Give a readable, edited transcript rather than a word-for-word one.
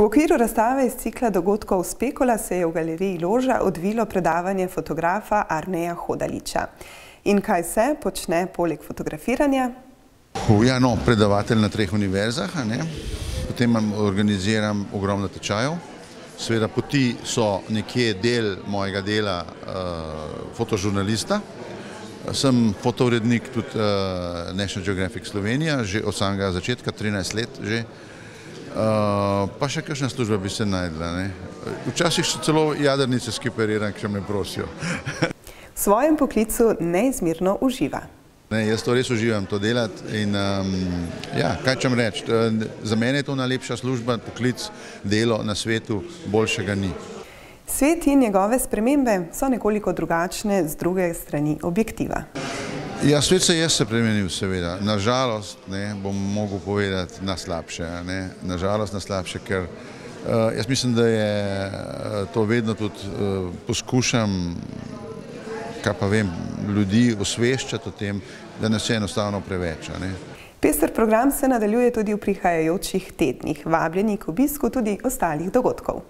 V okviru razstave iz cikla dogodkov Spekula se je v galeriji Loža odvilo predavanje fotografa Arneja Hodaliča. In kaj se počne poleg fotografiranja? Ja, predavatelj na 3 univerzah, potem organiziram ogromno tečajev. Seveda poti so nekje del mojega dela fotožurnalista. Sem fotourednik tudi National Geographic Slovenija, že od samega začetka, 13 let že. Pa še kakšna služba bi se najdla. Včasih še celo jadrnice skiperiram, če me prosijo. V svojem poklicu neizmerno uživa. Jaz to res uživam, to delati in kaj čem reči, za mene je to najlepša služba, poklic, delo na svetu, boljšega ni. Svet in njegove spremembe so nekoliko drugačne z druge strani objektiva. Ja, svet se je spremenil, seveda. Nažalost, bom mogel povedati na slabše. Nažalost na slabše, ker jaz mislim, da je to vedno tudi poskušam, kaj pa vem, ljudi osveščati o tem, da nas je enostavno preveč. Pester program se nadaljuje tudi v prihajajočih tednih. Vabljeni k obisku tudi ostalih dogodkov.